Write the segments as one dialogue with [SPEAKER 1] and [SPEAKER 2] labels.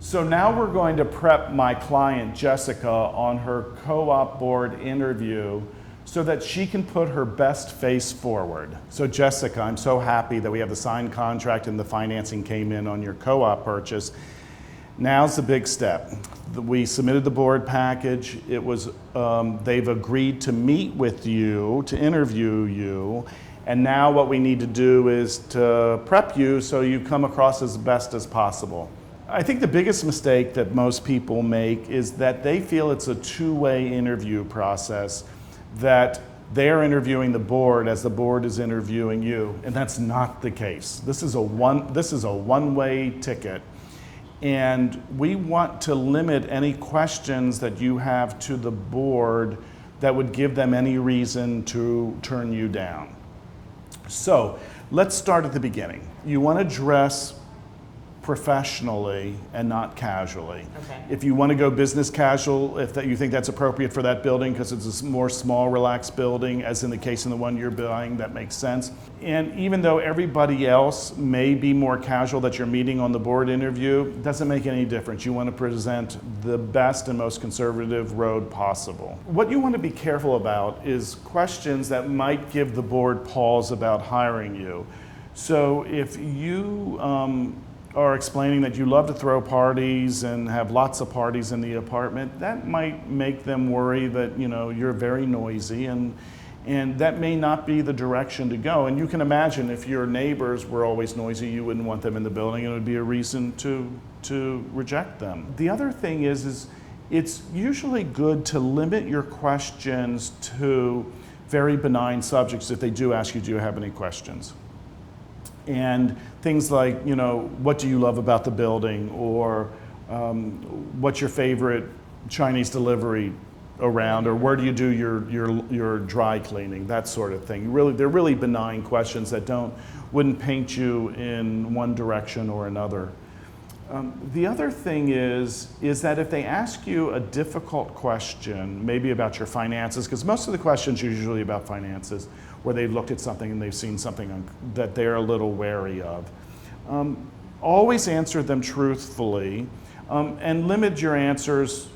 [SPEAKER 1] So now we're going to prep my client Jessica on her co-op board interview so that she can put her best face forward. So Jessica, I'm so happy that we have the signed contract and the financing came in on your co-op purchase. Now's the big step. We submitted the board package. It was, they've agreed to meet with you, to interview you, and now what we need to do is to prep you so you come across as best as possible. I think the biggest mistake that most people make is that they feel it's a two-way interview process, that they're interviewing the board as the board is interviewing you, and that's not the case. This is a one-way ticket, and we want to limit any questions that you have to the board that would give them any reason to turn you down. So let's start at the beginning. You want to dress professionally and not casually.
[SPEAKER 2] Okay.
[SPEAKER 1] If you want to go business casual, if that you think that's appropriate for that building because it's a more small, relaxed building, as in the case in the one you're buying, that makes sense. And even though everybody else may be more casual that you're meeting on the board interview, it doesn't make any difference. You want to present the best and most conservative road possible. What you want to be careful about is questions that might give the board pause about hiring you. So if you are explaining that you love to throw parties and have lots of parties in the apartment, that might make them worry that you're very noisy, and that may not be the direction to go. And you can imagine if your neighbors were always noisy, you wouldn't want them in the building, and it would be a reason to reject them. The other thing is it's usually good to limit your questions to very benign subjects if they do ask you, do you have any questions? And things like, what do you love about the building, or what's your favorite Chinese delivery around, or where do you do your dry cleaning, that sort of thing. They're really benign questions that wouldn't paint you in one direction or another. The other thing is that if they ask you a difficult question, maybe about your finances, because most of the questions are usually about finances, where they've looked at something and they've seen something that they're a little wary of. Always answer them truthfully, and limit your answers,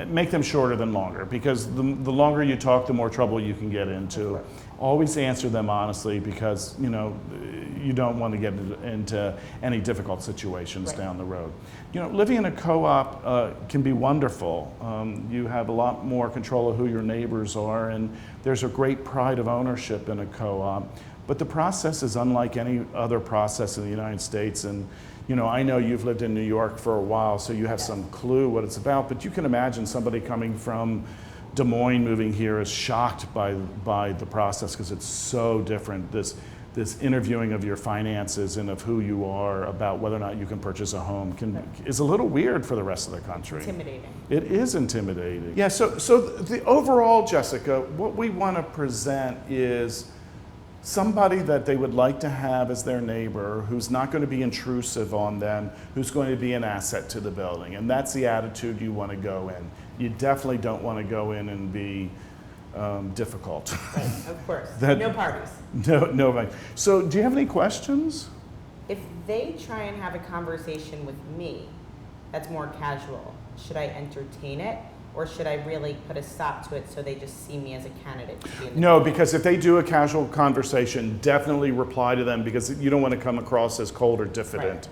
[SPEAKER 1] make them shorter than longer, because the longer you talk, the more trouble you can get into. Always answer them honestly, because you don't want to get into any difficult situations down the road. Living in a co-op can be wonderful. You have a lot more control of who your neighbors are, and there's a great pride of ownership in a co-op. But the process is unlike any other process in the United States. And I know you've lived in New York for a while, so you have some clue what it's about. But you can imagine somebody coming from Des Moines moving here is shocked by the process, because it's so different. This interviewing of your finances and of who you are, about whether or not you can purchase a home, is a little weird for the rest of the country.
[SPEAKER 2] Intimidating.
[SPEAKER 1] It is intimidating. Yeah, so the overall, Jessica, what we want to present is somebody that they would like to have as their neighbor, who's not going to be intrusive on them, who's going to be an asset to the building. And that's the attitude you want to go in. You definitely don't want to go in and be difficult.
[SPEAKER 2] Right, of course. No parties.
[SPEAKER 1] No. So do you have any questions?
[SPEAKER 2] If they try and have a conversation with me that's more casual, should I entertain it? Or should I really put a stop to it so they just see me as a candidate?
[SPEAKER 1] No, because if they do a casual conversation, definitely reply to them, because you don't want to come across as cold or diffident. Right.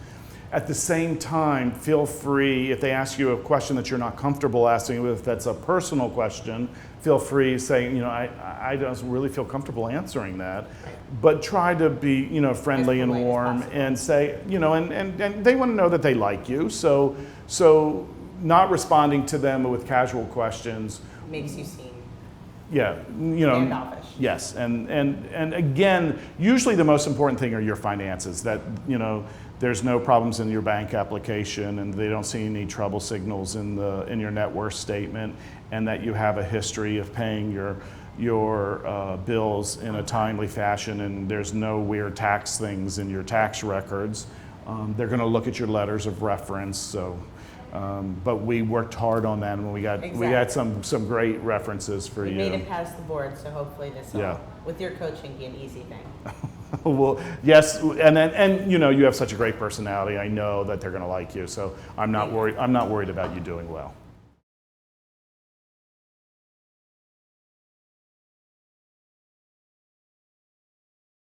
[SPEAKER 1] At the same time, feel free, if they ask you a question that you're not comfortable asking, if that's a personal question, feel free saying, I don't really feel comfortable answering that. Right. But try to be, friendly and warm, and say, and they want to know that they like you. So not responding to them with casual questions
[SPEAKER 2] makes you seem
[SPEAKER 1] standoffish. Yes, and again, usually the most important thing are your finances. That there's no problems in your bank application, and they don't see any trouble signals in your net worth statement, and that you have a history of paying your bills in a timely fashion, and there's no weird tax things in your tax records. They're going to look at your letters of reference. So. But we worked hard on that, and we got some great references for you.
[SPEAKER 2] We made it past the board, so hopefully this will, with your coaching, be an easy thing.
[SPEAKER 1] well, yes, and then, and you know, you have such a great personality. I know that they're going to like you, so I'm not worried. I'm not worried about you doing well.